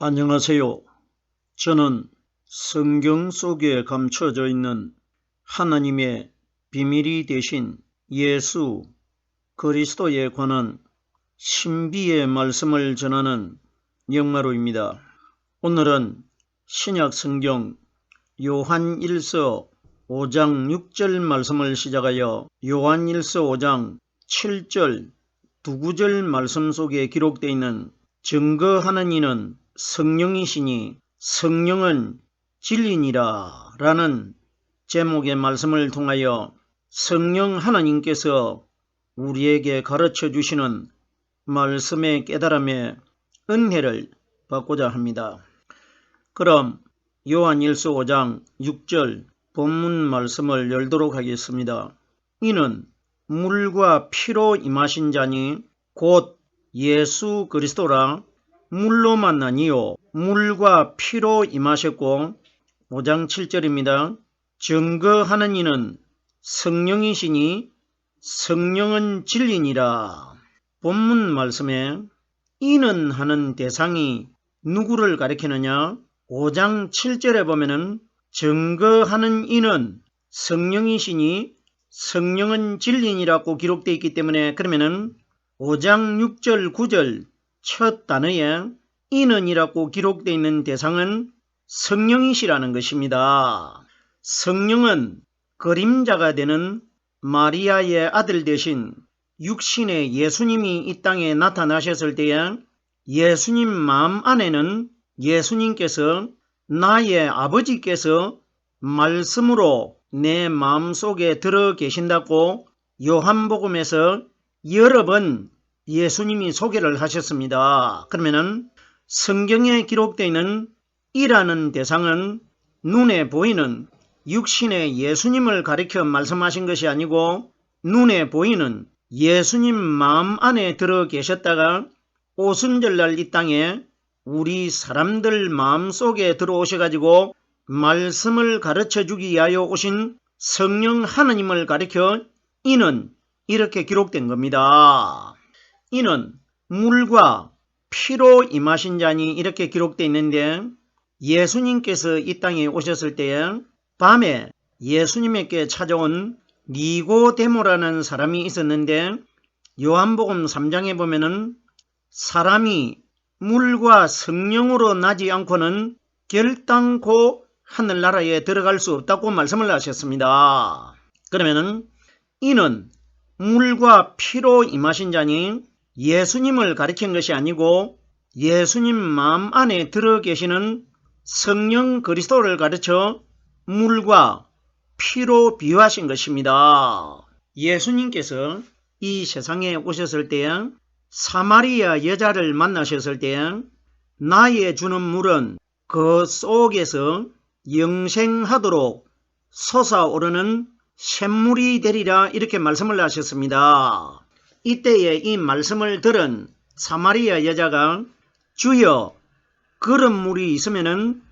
안녕하세요. 저는 성경 속에 감춰져 있는 하나님의 비밀이 되신 예수 그리스도에 관한 신비의 말씀을 전하는 영마루입니다. 오늘은 신약 성경 요한일서 5장 6절 말씀을 시작하여 요한일서 5장 7절 두 구절 말씀 속에 기록되어 있는 증거하는 이는 성령이시니 성령은 진리니라 라는 제목의 말씀을 통하여 성령 하나님께서 우리에게 가르쳐 주시는 말씀의 깨달음의 은혜를 받고자 합니다. 그럼 요한일서 5장 6절 본문 말씀을 열도록 하겠습니다. 이는 물과 피로 임하신 자니 곧 예수 그리스도라. 물로만 아니요 물과 피로 임하셨고 5장 7절입니다. 증거하는 이는 성령이시니 성령은 진리니라. 본문 말씀에 이는 하는 대상이 누구를 가리키느냐? 5장 7절에 보면은 증거하는 이는 성령이시니 성령은 진리니라고 기록되어 있기 때문에 그러면은 5장 6절 9절 첫 단어에 이는이라고 기록되어 있는 대상은 성령이시라는 것입니다. 성령은 그림자가 되는 마리아의 아들 되신 육신의 예수님이 이 땅에 나타나셨을 때에 예수님 마음 안에는 예수님께서 나의 아버지께서 말씀으로 내 마음속에 들어 계신다고 요한복음에서 여러 번 예수님이 소개를 하셨습니다. 그러면은 성경에 기록되어 있는 이라는 대상은 눈에 보이는 육신의 예수님을 가리켜 말씀하신 것이 아니고 눈에 보이는 예수님 마음 안에 들어 계셨다가 오순절날 이 땅에 우리 사람들 마음속에 들어오셔가지고 말씀을 가르쳐주기 위하여 오신 성령 하나님을 가리켜 이는 이렇게 기록된 겁니다. 이는 물과 피로 임하신 자니 이렇게 기록되어 있는데 예수님께서 이 땅에 오셨을 때에 밤에 예수님에게 찾아온 니고데모라는 사람이 있었는데 요한복음 3장에 보면은 사람이 물과 성령으로 나지 않고는 결단코 하늘나라에 들어갈 수 없다고 말씀을 하셨습니다. 그러면은 이는 물과 피로 임하신 자니 예수님을 가리킨 것이 아니고 예수님 마음 안에 들어 계시는 성령 그리스도를 가르쳐 물과 피로 비유하신 것입니다. 예수님께서 이 세상에 오셨을 때 사마리아 여자를 만나셨을 때 나의 주는 물은 그 속에서 영생하도록 솟아오르는 샘물이 되리라 이렇게 말씀을 하셨습니다. 이때에 이 말씀을 들은 사마리아 여자가 주여 그런 물이 있으면은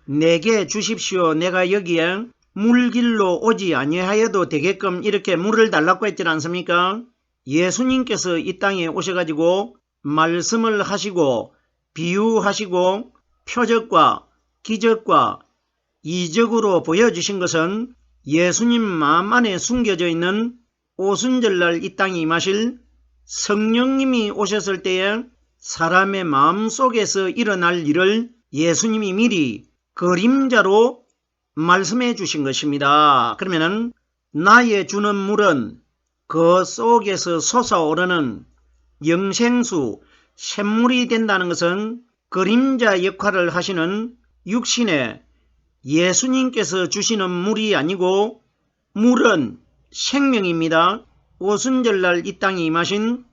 내게 주십시오. 내가 여기에 물길로 오지 아니하여도 되게끔 이렇게 물을 달라고 했지 않습니까? 예수님께서 이 땅에 오셔가지고 말씀을 하시고 비유하시고 표적과 기적과 이적으로 보여주신 것은 예수님 마음 안에 숨겨져 있는 오순절날 이 땅에 임하실 성령님이 오셨을 때에 사람의 마음 속에서 일어날 일을 예수님이 미리 그림자로 말씀해 주신 것입니다. 그러면은 나의 주는 물은 그 속에서 솟아오르는 영생수 샘물이 된다는 것은 그림자 역할을 하시는 육신의 예수님께서 주시는 물이 아니고 물은 생명입니다. 오순절날 이 땅에 임하신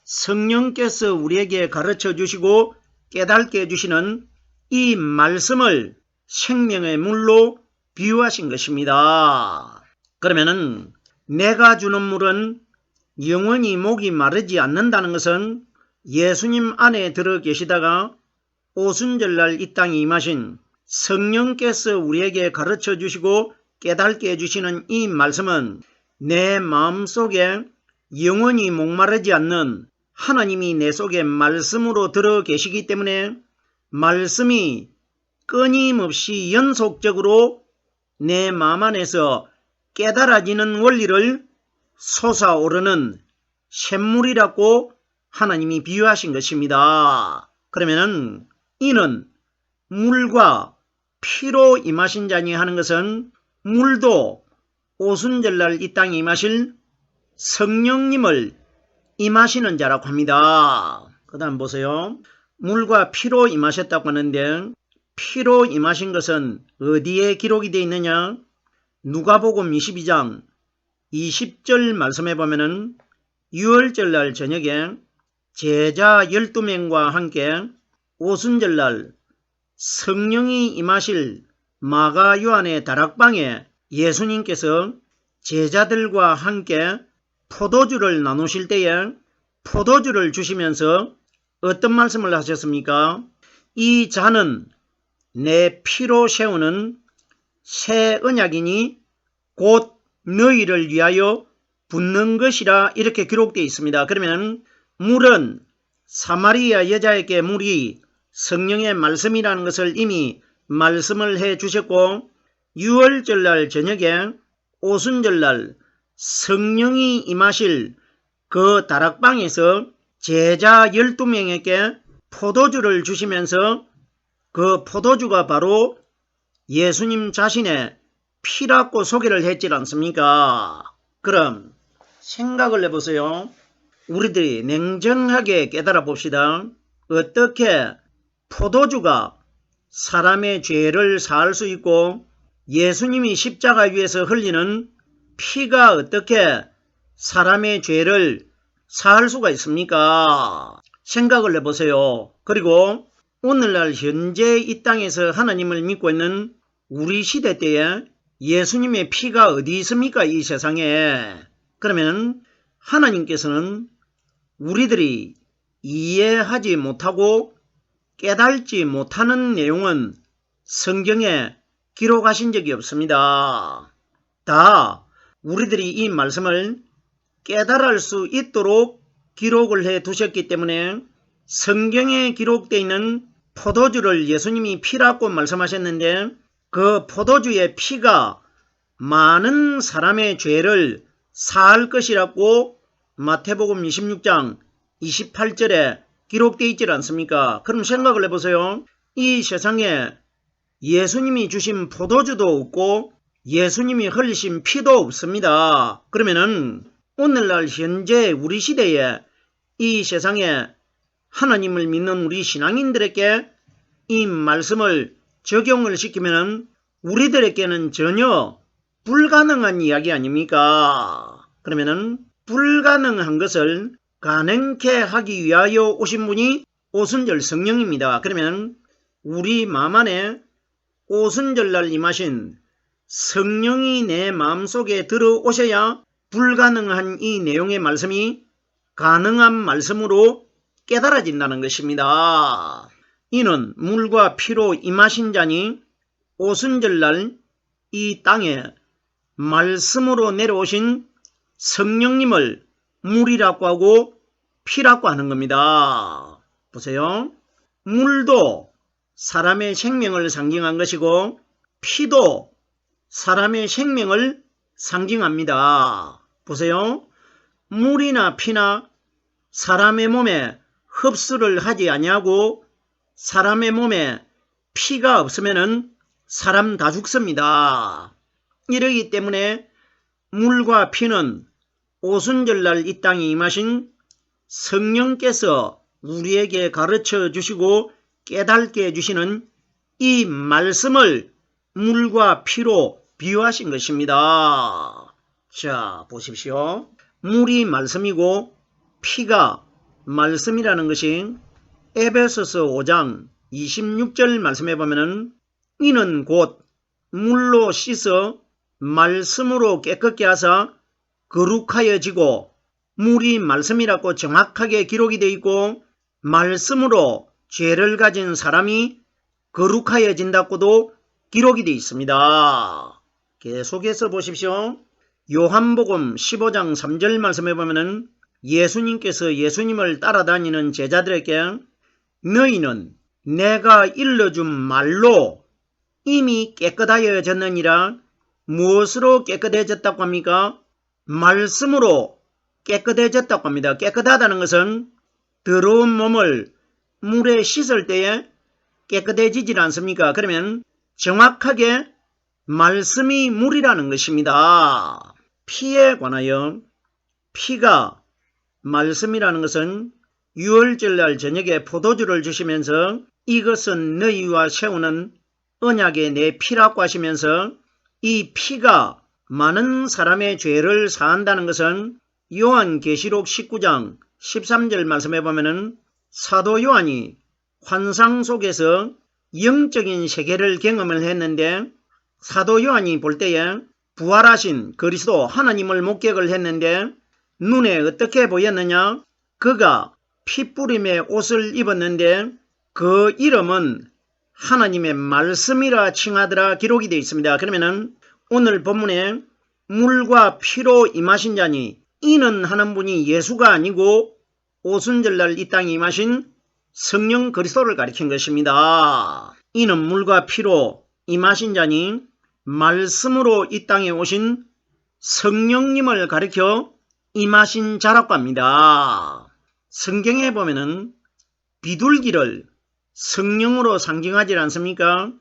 성령께서 우리에게 가르쳐 주시고 깨닫게 해주시는 이 말씀을 생명의 물로 비유하신 것입니다. 그러면은 내가 주는 물은 영원히 목이 마르지 않는다는 것은 예수님 안에 들어 계시다가 오순절날 이 땅에 임하신 성령께서 우리에게 가르쳐 주시고 깨닫게 해주시는 이 말씀은 내 마음속에 영원히 목마르지 않는 하나님이 내 속에 말씀으로 들어 계시기 때문에 말씀이 끊임없이 연속적으로 내 마음 안에서 깨달아지는 원리를 솟아오르는 샘물이라고 하나님이 비유하신 것입니다. 그러면은 이는 물과 피로 임하신 자니 하는 것은 물도 오순절날 이 땅에 임하실 성령님을 임하시는 자라고 합니다. 그 다음 보세요. 물과 피로 임하셨다고 하는데 피로 임하신 것은 어디에 기록이 되어 있느냐? 누가복음 22장 20절 말씀해 보면은 유월절날 저녁에 제자 12명과 함께 오순절날 성령이 임하실 마가 요한의 다락방에 예수님께서 제자들과 함께 포도주를 나누실 때에 포도주를 주시면서 어떤 말씀을 하셨습니까? 이 잔은 내 피로 세우는 새 언약이니 곧 너희를 위하여 붓는 것이라 이렇게 기록되어 있습니다. 그러면 물은 사마리아 여자에게 물이 성령의 말씀이라는 것을 이미 말씀을 해 주셨고 유월절날 저녁에 오순절날 성령이 임하실 그 다락방에서 제자 12명에게 포도주를 주시면서 그 포도주가 바로 예수님 자신의 피라고 소개를 했지 않습니까? 그럼 생각을 해보세요. 우리들이 냉정하게 깨달아 봅시다. 어떻게 포도주가 사람의 죄를 사할 수 있고 예수님이 십자가 위에서 흘리는 피가 어떻게 사람의 죄를 사할 수가 있습니까? 생각을 해보세요. 그리고 오늘날 현재 이 땅에서 하나님을 믿고 있는 우리 시대 때에 예수님의 피가 어디 있습니까? 이 세상에. 그러면 하나님께서는 우리들이 이해하지 못하고 깨달지 못하는 내용은 성경에 기록하신 적이 없습니다. 다 우리들이 이 말씀을 깨달을 수 있도록 기록을 해 두셨기 때문에 성경에 기록되어 있는 포도주를 예수님이 피라고 말씀하셨는데 그 포도주의 피가 많은 사람의 죄를 사할 것이라고 마태복음 26장 28절에 기록되어 있지 않습니까? 그럼 생각을 해보세요. 이 세상에 예수님이 주신 포도주도 없고 예수님이 흘리신 피도 없습니다. 그러면은 오늘날 현재 우리 시대에 이 세상에 하나님을 믿는 우리 신앙인들에게 이 말씀을 적용을 시키면 우리들에게는 전혀 불가능한 이야기 아닙니까? 그러면은 불가능한 것을 가능케 하기 위하여 오신 분이 오순절 성령입니다. 그러면 우리 마음 안에 오순절날 임하신 성령이 내 마음속에 들어오셔야 불가능한 이 내용의 말씀이 가능한 말씀으로 깨달아진다는 것입니다. 이는 물과 피로 임하신 자니 오순절날 이 땅에 말씀으로 내려오신 성령님을 물이라고 하고 피라고 하는 겁니다. 보세요. 물도 사람의 생명을 상징한 것이고 피도 사람의 생명을 상징합니다. 보세요. 물이나 피나 사람의 몸에 흡수를 하지 아니하고 사람의 몸에 피가 없으면 사람 다 죽습니다. 이러기 때문에 물과 피는 오순절날 이 땅에 임하신 성령께서 우리에게 가르쳐 주시고 깨닫게 해주시는 이 말씀을 물과 피로 비유하신 것입니다. 자, 보십시오. 물이 말씀이고 피가 말씀이라는 것이 에베소서 5장 26절 말씀해 보면은 이는 곧 물로 씻어 말씀으로 깨끗게 하사 거룩하여지고 물이 말씀이라고 정확하게 기록이 되어 있고 말씀으로 죄를 가진 사람이 거룩하여진다고도 기록이 되어 있습니다. 계속해서 보십시오. 요한복음 15장 3절 말씀해 보면은 예수님께서 예수님을 따라다니는 제자들에게 너희는 내가 일러준 말로 이미 깨끗하여졌느니라. 무엇으로 깨끗해졌다고 합니까? 말씀으로 깨끗해졌다고 합니다. 깨끗하다는 것은 더러운 몸을 물에 씻을 때에 깨끗해지질 않습니까? 그러면 정확하게 말씀이 물이라는 것입니다. 피에 관하여 피가 말씀이라는 것은 유월절날 저녁에 포도주를 주시면서 이것은 너희와 세우는 언약의 내 피라고 하시면서 이 피가 많은 사람의 죄를 사한다는 것은 요한계시록 19장 13절 말씀해 보면은 사도 요한이 환상 속에서 영적인 세계를 경험을 했는데 사도 요한이 볼 때에 부활하신 그리스도 하나님을 목격을 했는데 눈에 어떻게 보였느냐? 그가 핏부림의 옷을 입었는데 그 이름은 하나님의 말씀이라 칭하더라 기록이 되어 있습니다. 그러면은 오늘 본문에 물과 피로 임하신 자니 이는 하는 분이 예수가 아니고 오순절날 이 땅에 임하신 성령 그리스도를 가리킨 것입니다. 이는 물과 피로 임하신 자니 말씀으로 이 땅에 오신 성령님을 가리켜 임하신 자라고 합니다. 성경에 보면은 비둘기를 성령으로 상징하지 않습니까?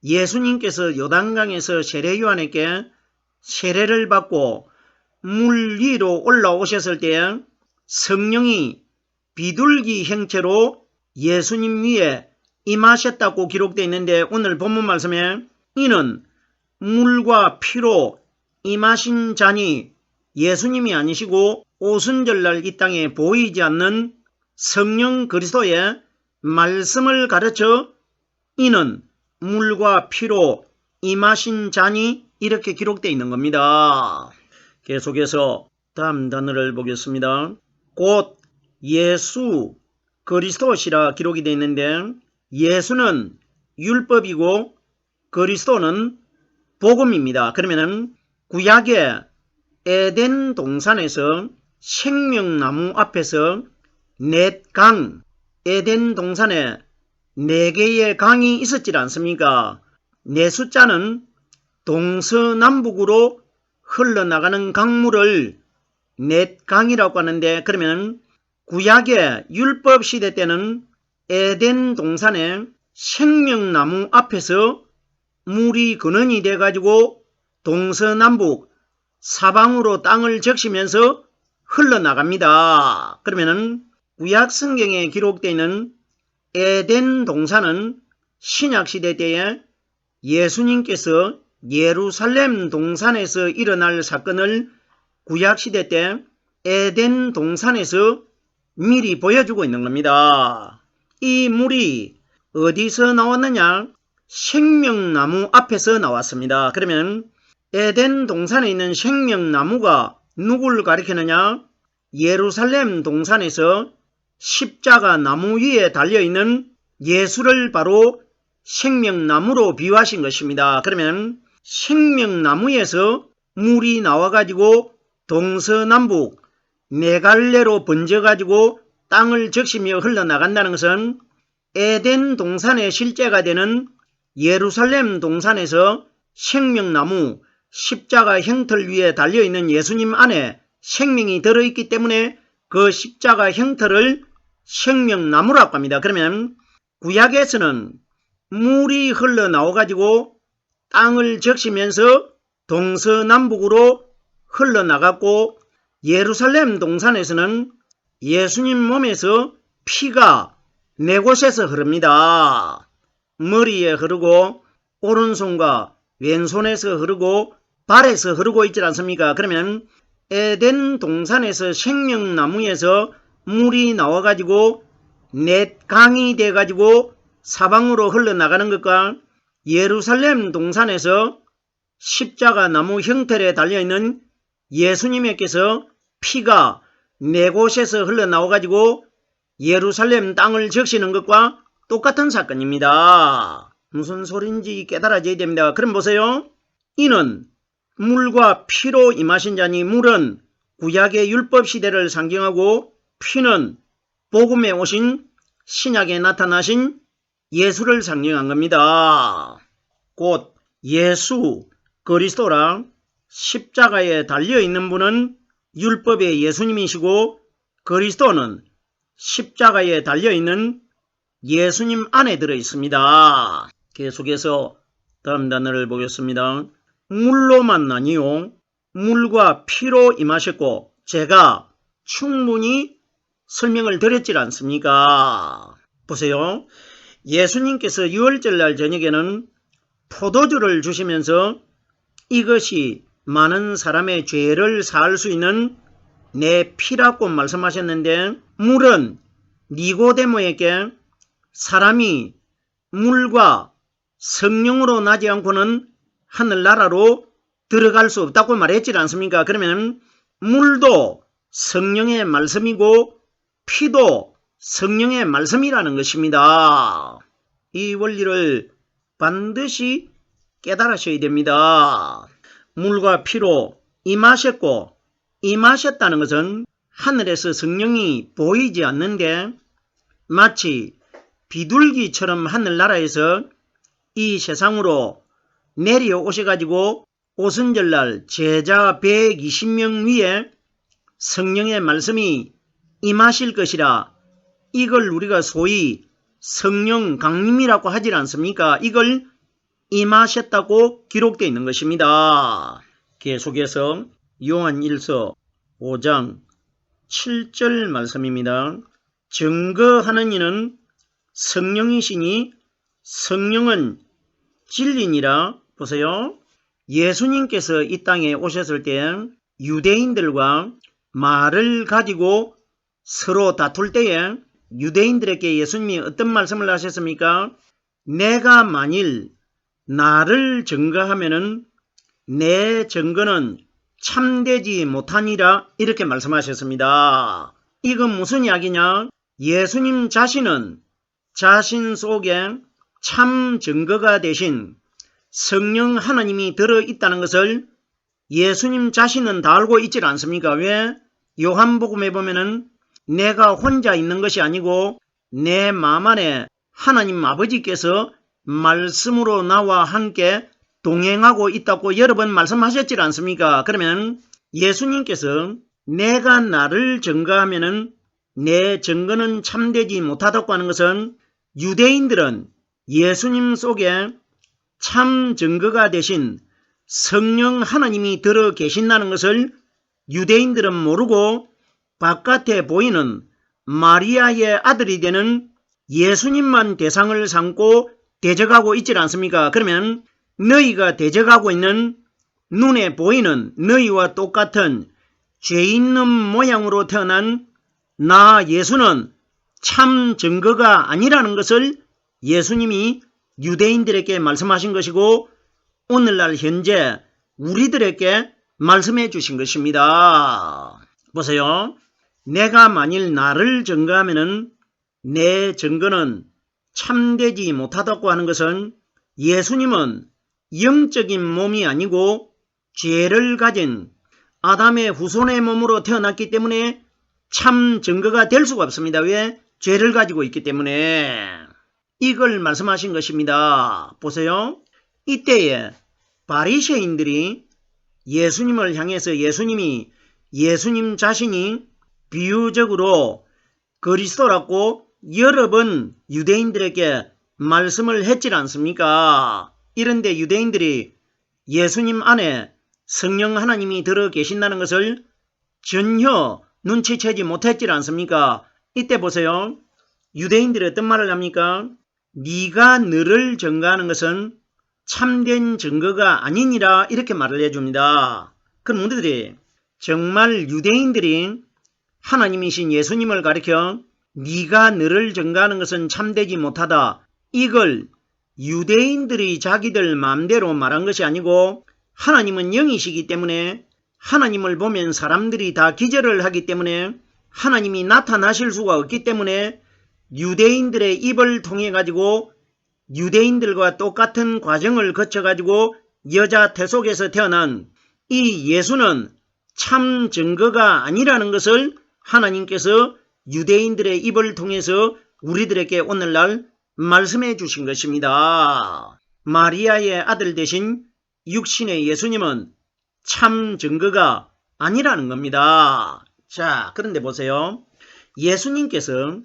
예수님께서 요단강에서 세례 요한에게 세례를 받고 물 위로 올라오셨을 때 성령이 비둘기 형체로 예수님 위에 임하셨다고 기록되어 있는데 오늘 본문 말씀에 이는 물과 피로 임하신 자니 예수님이 아니시고 오순절날 이 땅에 보이지 않는 성령 그리스도의 말씀을 가르쳐 이는 물과 피로 임하신 자니 이렇게 기록되어 있는 겁니다. 계속해서 다음 단어를 보겠습니다. 곧 예수 그리스도시라 기록이 되어 있는데 예수는 율법이고 그리스도는 복음입니다. 그러면은 구약의 에덴 동산에서 생명나무 앞에서 넷 강, 에덴 동산에 4개의 강이 있었지 않습니까? 네 숫자는 동서남북으로 흘러나가는 강물을 넷 강이라고 하는데 그러면 구약의 율법 시대 때는 에덴 동산에 생명나무 앞에서 물이 근원이 돼가지고 동서남북 사방으로 땅을 적시면서 흘러나갑니다. 그러면은 구약 성경에 기록되어 있는 에덴 동산은 신약시대 때에 예수님께서 예루살렘 동산에서 일어날 사건을 구약시대 때 에덴 동산에서 미리 보여주고 있는 겁니다. 이 물이 어디서 나왔느냐? 생명나무 앞에서 나왔습니다. 그러면 에덴 동산에 있는 생명나무가 누구를 가리키느냐? 예루살렘 동산에서 십자가 나무 위에 달려있는 예수를 바로 생명나무로 비유하신 것입니다. 그러면 생명나무에서 물이 나와가지고 동서남북 4갈래로 번져가지고 땅을 적시며 흘러나간다는 것은 에덴 동산의 실제가 되는 예루살렘 동산에서 생명나무 십자가 형틀 위에 달려있는 예수님 안에 생명이 들어있기 때문에 그 십자가 형틀을 생명나무라고 합니다. 그러면 구약에서는 물이 흘러나와가지고 땅을 적시면서 동서남북으로 흘러나갔고 예루살렘 동산에서는 예수님 몸에서 피가 4곳에서 흐릅니다. 머리에 흐르고 오른손과 왼손에서 흐르고 발에서 흐르고 있지 않습니까? 그러면 에덴 동산에서 생명나무에서 물이 나와가지고 4강이 돼가지고 사방으로 흘러나가는 것과 예루살렘 동산에서 십자가 나무 형틀에 달려있는 예수님께서 피가 4곳에서 흘러나와가지고 예루살렘 땅을 적시는 것과 똑같은 사건입니다. 무슨 소린지 깨달아져야 됩니다. 그럼 보세요. 이는 물과 피로 임하신 자니 물은 구약의 율법 시대를 상징하고 피는 복음에 오신 신약에 나타나신 예수를 상징한 겁니다. 곧 예수 그리스도라 십자가에 달려있는 분은 율법의 예수님이시고 그리스도는 십자가에 달려있는 예수님 안에 들어있습니다. 계속해서 다음 단어를 보겠습니다. 물로만 아니요 물과 피로 임하셨고 제가 충분히 설명을 드렸지 않습니까? 보세요. 예수님께서 유월절날 저녁에는 포도주를 주시면서 이것이 많은 사람의 죄를 사할 수 있는 내 피라고 말씀하셨는데 물은 니고데모에게 사람이 물과 성령으로 나지 않고는 하늘나라로 들어갈 수 없다고 말했지 않습니까? 그러면 물도 성령의 말씀이고 피도 성령의 말씀이라는 것입니다. 이 원리를 반드시 깨달으셔야 됩니다. 물과 피로 임하셨고 임하셨다는 것은 하늘에서 성령이 보이지 않는데 마치 비둘기처럼 하늘나라에서 이 세상으로 내려오셔가지고 오순절날 제자 120명 위에 성령의 말씀이 임하실 것이라 이걸 우리가 소위 성령 강림이라고 하지 않습니까? 이걸 임하셨다고 기록되어 있는 것입니다. 계속해서 요한 1서 5장 7절 말씀입니다. 증거하는 이는 성령이시니 성령은 진리니라. 보세요. 예수님께서 이 땅에 오셨을 때 유대인들과 말을 가지고 서로 다툴 때에 유대인들에게 예수님이 어떤 말씀을 하셨습니까? 내가 만일 나를 증거하면은 내 증거는 참되지 못하니라 이렇게 말씀하셨습니다. 이건 무슨 이야기냐? 예수님 자신은 자신 속에 참 증거가 되신 성령 하나님이 들어있다는 것을 예수님 자신은 다 알고 있지 않습니까? 왜? 요한복음에 보면은 내가 혼자 있는 것이 아니고 내 마음 안에 하나님 아버지께서 말씀으로 나와 함께 동행하고 있다고 여러 번 말씀하셨지 않습니까? 그러면 예수님께서 내가 나를 증거하면은 내 증거는 참되지 못하다고 하는 것은 유대인들은 예수님 속에 참 증거가 되신 성령 하나님이 들어 계신다는 것을 유대인들은 모르고 바깥에 보이는 마리아의 아들이 되는 예수님만 대상을 삼고 대적하고 있지 않습니까? 그러면 너희가 대적하고 있는 눈에 보이는 너희와 똑같은 죄 있는 모양으로 태어난 나 예수는 참 증거가 아니라는 것을 예수님이 유대인들에게 말씀하신 것이고 오늘날 현재 우리들에게 말씀해 주신 것입니다. 보세요. 내가 만일 나를 증거하면은 내 증거는 참되지 못하다고 하는 것은 예수님은 영적인 몸이 아니고 죄를 가진 아담의 후손의 몸으로 태어났기 때문에 참 증거가 될 수가 없습니다. 왜? 죄를 가지고 있기 때문에. 이걸 말씀하신 것입니다. 보세요. 이때에 바리새인들이 예수님을 향해서 예수님이 예수님 자신이 비유적으로 그리스도라고 여러 번 유대인들에게 말씀을 했지 않습니까? 이런데 유대인들이 예수님 안에 성령 하나님이 들어 계신다는 것을 전혀 눈치채지 못했지 않습니까? 이때 보세요. 유대인들이 어떤 말을 합니까? 네가 너를 증거하는 것은 참된 증거가 아니니라 이렇게 말을 해줍니다. 그럼 우리들이 정말 유대인들이 하나님이신 예수님을 가리켜 네가 너를 증거하는 것은 참되지 못하다. 이걸 유대인들이 자기들 마음대로 말한 것이 아니고 하나님은 영이시기 때문에 하나님을 보면 사람들이 다 기절을 하기 때문에 하나님이 나타나실 수가 없기 때문에 유대인들의 입을 통해 가지고 유대인들과 똑같은 과정을 거쳐 가지고 여자 태속에서 태어난 이 예수는 참 증거가 아니라는 것을 하나님께서 유대인들의 입을 통해서 우리들에게 오늘날 말씀해 주신 것입니다. 마리아의 아들 되신 육신의 예수님은 참 증거가 아니라는 겁니다. 자, 그런데 보세요. 예수님께서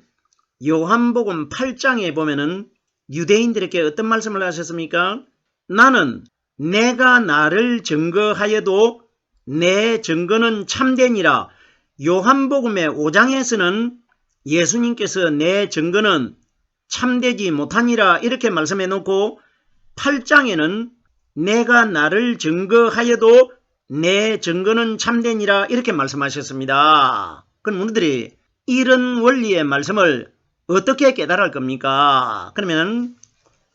요한복음 8장에 보면은 유대인들에게 어떤 말씀을 하셨습니까? 나는 내가 나를 증거하여도 내 증거는 참되니라. 요한복음의 5장에서는 예수님께서 내 증거는 참되지 못하니라 이렇게 말씀해 놓고 8장에는 내가 나를 증거하여도 내 증거는 참되니라 이렇게 말씀하셨습니다. 그럼 우리들이 이런 원리의 말씀을 어떻게 깨달을 겁니까? 그러면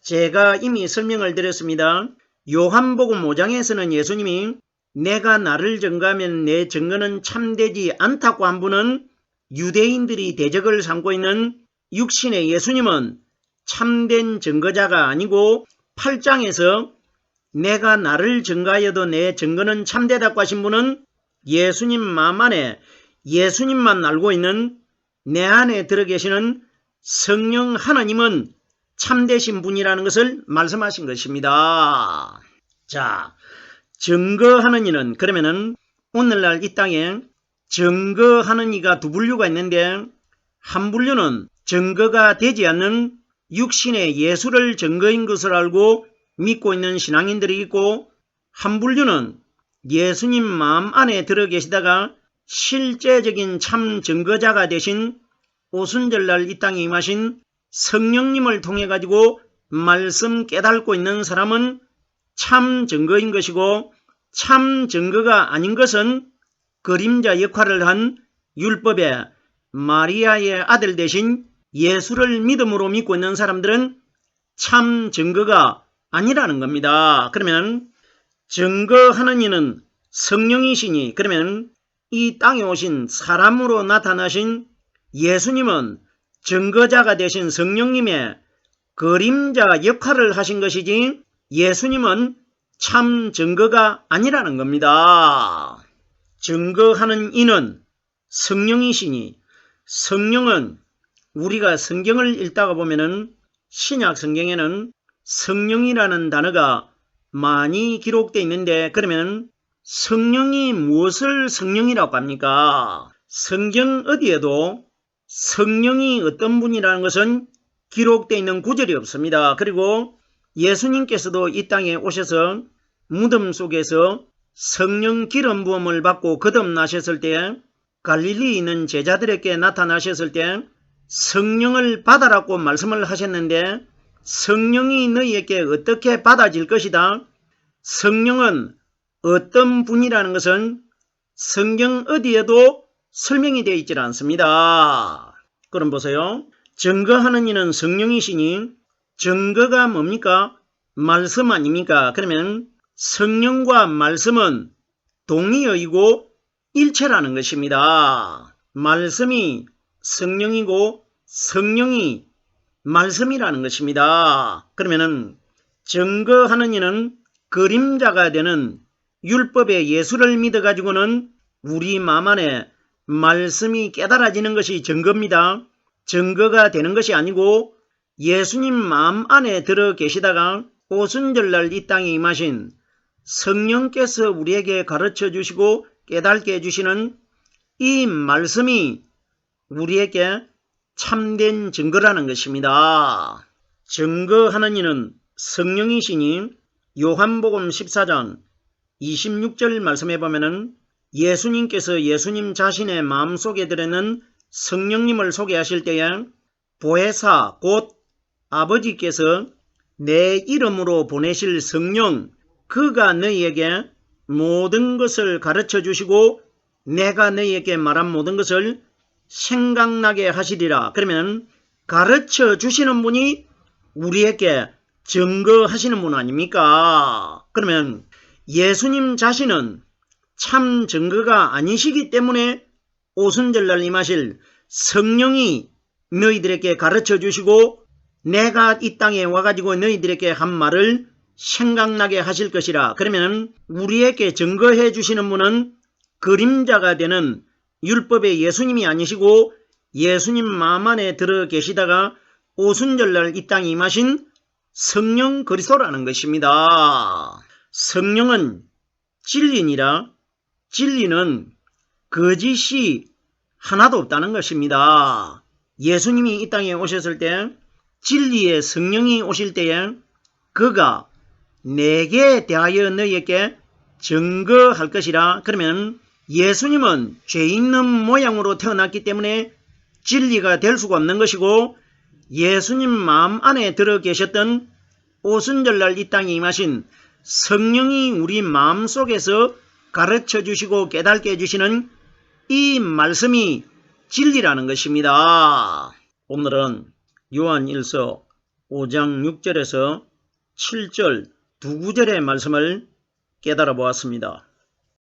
제가 이미 설명을 드렸습니다. 요한복음 5장에서는 예수님이 내가 나를 증거하면 내 증거는 참되지 않다고 한 분은 유대인들이 대적을 삼고 있는 육신의 예수님은 참된 증거자가 아니고 8장에서 내가 나를 증거하여도 내 증거는 참되다고 하신 분은 예수님 마음 안에 예수님만 알고 있는 내 안에 들어 계시는 성령 하나님은 참되신 분이라는 것을 말씀하신 것입니다. 자, 증거하는 이는 그러면은 오늘날 이 땅에 증거하는 이가 두 분류가 있는데 한 분류는 증거가 되지 않는 육신의 예수를 증거인 것을 알고 믿고 있는 신앙인들이 있고 한 분류는 예수님 마음 안에 들어 계시다가 실제적인 참 증거자가 되신 오순절날 이 땅에 임하신 성령님을 통해 가지고 말씀 깨닫고 있는 사람은 참 증거인 것이고 참 증거가 아닌 것은 그림자 역할을 한 율법의 마리아의 아들 되신 예수를 믿음으로 믿고 있는 사람들은 참 증거가 아니라는 겁니다. 그러면 증거하는 이는 성령이시니 그러면 이 땅에 오신 사람으로 나타나신 예수님은 증거자가 되신 성령님의 그림자 역할을 하신 것이지 예수님은 참 증거가 아니라는 겁니다. 증거하는 이는 성령이시니 성령은 우리가 성경을 읽다가 보면은 신약 성경에는 성령이라는 단어가 많이 기록되어 있는데 그러면 성령이 무엇을 성령이라고 합니까? 성경 어디에도 성령이 어떤 분이라는 것은 기록되어 있는 구절이 없습니다. 그리고 예수님께서도 이 땅에 오셔서 무덤 속에서 성령 기름 부음을 받고 거듭나셨을 때 갈릴리에 있는 제자들에게 나타나셨을 때 성령을 받아라고 말씀을 하셨는데 성령이 너희에게 어떻게 받아질 것이다. 성령은 어떤 분이라는 것은 성경 어디에도 설명이 되어 있지 않습니다. 그럼 보세요. 증거하는 이는 성령이시니 증거가 뭡니까? 말씀 아닙니까? 그러면 성령과 말씀은 동의어이고 일체라는 것입니다. 말씀이 성령이고 성령이 말씀이라는 것입니다. 그러면은 증거하는 이는 그림자가 되는 율법의 예수를 믿어가지고는 우리 마음 안에 말씀이 깨달아지는 것이 증거입니다. 증거가 되는 것이 아니고 예수님 마음 안에 들어 계시다가 오순절날 이 땅에 임하신 성령께서 우리에게 가르쳐 주시고 깨닫게 해주시는 이 말씀이 우리에게 참된 증거라는 것입니다. 증거하는 이는 성령이시니 요한복음 14장 26절 말씀해 보면은 예수님께서 예수님 자신의 마음속에 들어있는 성령님을 소개하실 때에 보혜사 곧 아버지께서 내 이름으로 보내실 성령 그가 너희에게 모든 것을 가르쳐 주시고 내가 너희에게 말한 모든 것을 생각나게 하시리라. 그러면 가르쳐 주시는 분이 우리에게 증거하시는 분 아닙니까? 그러면 예수님 자신은 참 증거가 아니시기 때문에 오순절날 임하실 성령이 너희들에게 가르쳐 주시고 내가 이 땅에 와가지고 너희들에게 한 말을 생각나게 하실 것이라. 그러면 우리에게 증거해 주시는 분은 그림자가 되는 율법의 예수님이 아니시고 예수님 마음 안에 들어 계시다가 오순절날 이 땅에 임하신 성령 그리스도라는 것입니다. 성령은 진리니라 진리는 거짓이 하나도 없다는 것입니다. 예수님이 이 땅에 오셨을 때 진리의 성령이 오실 때에 그가 내게 대하여 너희에게 증거할 것이라. 그러면 예수님은 죄 있는 모양으로 태어났기 때문에 진리가 될 수가 없는 것이고, 예수님 마음 안에 들어 계셨던 오순절날 이 땅에 임하신 성령이 우리 마음속에서 가르쳐 주시고 깨닫게 해주시는 이 말씀이 진리라는 것입니다. 오늘은 요한일서 5장 6절에서 7절 두 구절의 말씀을 깨달아 보았습니다.